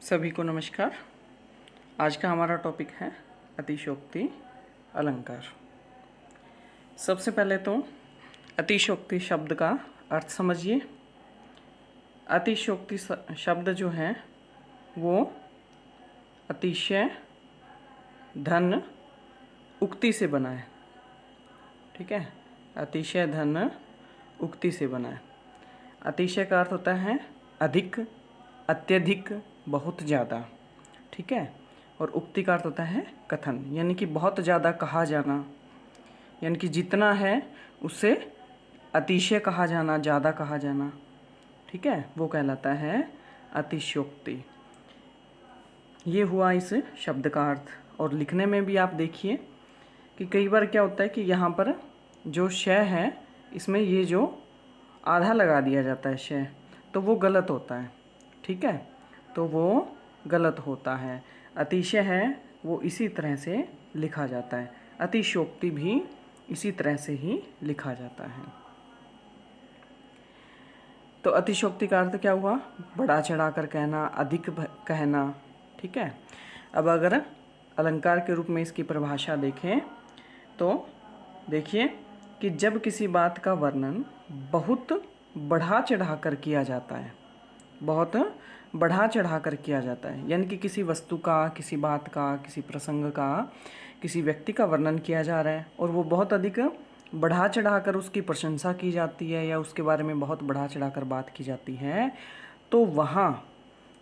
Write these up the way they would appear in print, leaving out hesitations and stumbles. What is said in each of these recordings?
सभी को नमस्कार। आज का हमारा टॉपिक है अतिशयोक्ति अलंकार। सबसे पहले तो अतिशयोक्ति शब्द का अर्थ समझिए। अतिशयोक्ति शब्द जो है वो अतिशय धन उक्ति से बना है। ठीक है, अतिशय धन उक्ति से बना है। अतिशय का अर्थ होता है अधिक, अत्यधिक, बहुत ज़्यादा। ठीक है, और उक्ति का अर्थ होता है कथन, यानी कि बहुत ज़्यादा कहा जाना, यानी कि जितना है उससे अतिशय कहा जाना, ज़्यादा कहा जाना। ठीक है, वो कहलाता है अतिशयोक्ति। ये हुआ इस शब्द का अर्थ। और लिखने में भी आप देखिए कि कई बार क्या होता है कि यहाँ पर जो शय है इसमें ये जो आधा लगा दिया जाता है शय, तो वो गलत होता है। ठीक है, तो वो गलत होता है। अतिशय है वो इसी तरह से लिखा जाता है, अतिशयोक्ति भी इसी तरह से ही लिखा जाता है। तो अतिशयोक्ति का अर्थ क्या हुआ? बढ़ा चढ़ाकर कहना, अधिक कहना। ठीक है, अब अगर अलंकार के रूप में इसकी परिभाषा देखें तो देखिए कि जब किसी बात का वर्णन बहुत बढ़ा चढ़ाकर किया जाता है, बहुत बढ़ा चढ़ाकर किया जाता है, यानी कि किसी वस्तु का, किसी बात का, किसी प्रसंग का, किसी व्यक्ति का वर्णन किया जा रहा है और वो बहुत अधिक बढ़ा चढ़ाकर उसकी प्रशंसा की जाती है या उसके बारे में बहुत बढ़ा चढ़ाकर बात की जाती है, तो वहाँ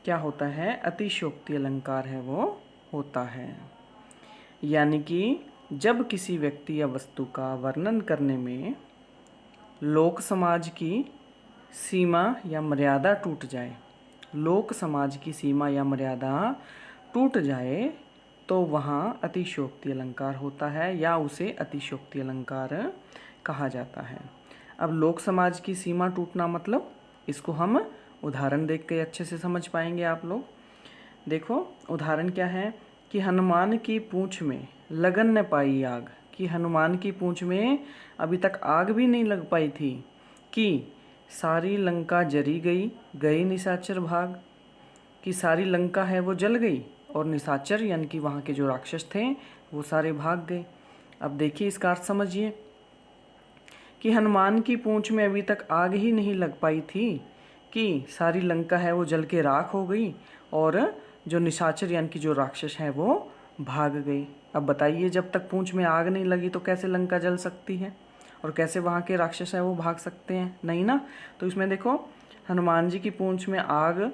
क्या होता है? अतिशयोक्ति अलंकार है वो होता है। यानी कि जब किसी व्यक्ति या वस्तु का वर्णन करने में लोक समाज की सीमा या मर्यादा टूट जाए, लोक समाज की सीमा या मर्यादा टूट जाए, तो वहाँ अतिशयोक्ति अलंकार होता है या उसे अतिशयोक्ति अलंकार कहा जाता है। अब लोक समाज की सीमा टूटना मतलब इसको हम उदाहरण देख के अच्छे से समझ पाएंगे आप लोग। देखो उदाहरण क्या है कि हनुमान की पूंछ में लगन न पाई आग, कि हनुमान की पूंछ में अभी तक आग भी नहीं लग पाई थी कि सारी लंका जरी गई, गए निशाचर भाग, कि सारी लंका है वो जल गई और निशाचर यानी कि वहाँ के जो राक्षस थे वो सारे भाग गए। अब देखिए इसका अर्थ समझिए कि हनुमान की पूंछ में अभी तक आग ही नहीं लग पाई थी कि सारी लंका है वो जल के राख हो गई और जो निशाचर यानी कि जो राक्षस हैं वो भाग गए। अब बताइए जब तक पूंछ में आग नहीं लगी तो कैसे लंका जल सकती है और कैसे वहाँ के राक्षस हैं वो भाग सकते हैं? नहीं ना। तो इसमें देखो हनुमान जी की पूंछ में आग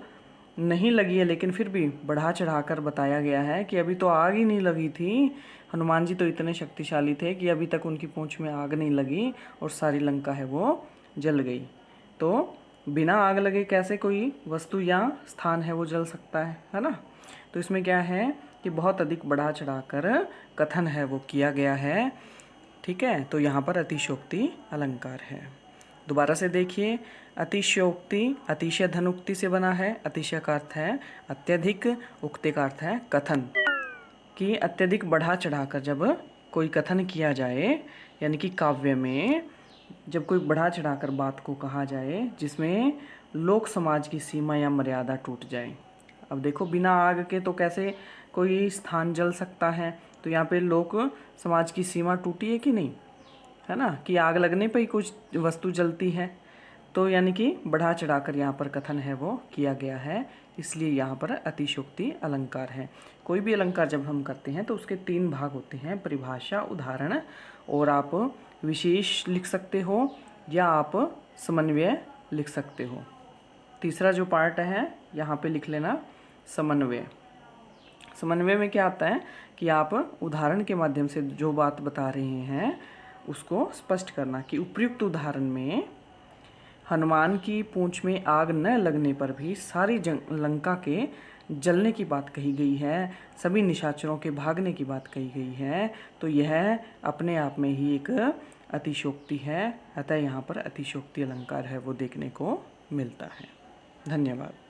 नहीं लगी है, लेकिन फिर भी बढ़ा चढ़ाकर बताया गया है कि अभी तो आग ही नहीं लगी थी। हनुमान जी तो इतने शक्तिशाली थे कि अभी तक उनकी पूंछ में आग नहीं लगी और सारी लंका है वो जल गई। तो बिना आग लगे कैसे कोई वस्तु या स्थान है वो जल सकता है ना। तो इसमें क्या है कि बहुत अधिक बढ़ा चढ़ाकर कथन है वो किया गया है। ठीक है, तो यहाँ पर अतिशयोक्ति अलंकार है। दोबारा से देखिए, अतिशयोक्ति अतिशय धन उक्ति से बना है। अतिशय का अर्थ है अत्यधिक, उक्ति का अर्थ है कथन, कि अत्यधिक बढ़ा चढ़ाकर जब कोई कथन किया जाए, यानी कि काव्य में जब कोई बढ़ा चढ़ाकर बात को कहा जाए जिसमें लोक समाज की सीमा या मर्यादा टूट जाए। अब देखो बिना आग के तो कैसे कोई स्थान जल सकता है? तो यहाँ पे लोक समाज की सीमा टूटी है कि नहीं, है ना, कि आग लगने पर ही कुछ वस्तु जलती है। तो यानी कि बढ़ा चढ़ाकर यहाँ पर कथन है वो किया गया है, इसलिए यहाँ पर अतिशयोक्ति अलंकार है। कोई भी अलंकार जब हम करते हैं तो उसके 3 भाग होते हैं, परिभाषा, उदाहरण और आप विशेष लिख सकते हो या आप समन्वय लिख सकते हो। तीसरा जो पार्ट है यहाँ पे लिख लेना समन्वय। समन्वय में क्या आता है कि आप उदाहरण के माध्यम से जो बात बता रहे हैं उसको स्पष्ट करना कि उपयुक्त उदाहरण में हनुमान की पूंछ में आग न लगने पर भी सारी लंका के जलने की बात कही गई है, सभी निशाचरों के भागने की बात कही गई है। तो यह अपने आप में ही एक अतिशयोक्ति है, अतः यहाँ पर अतिशयोक्ति अलंकार है वो देखने को मिलता है। धन्यवाद।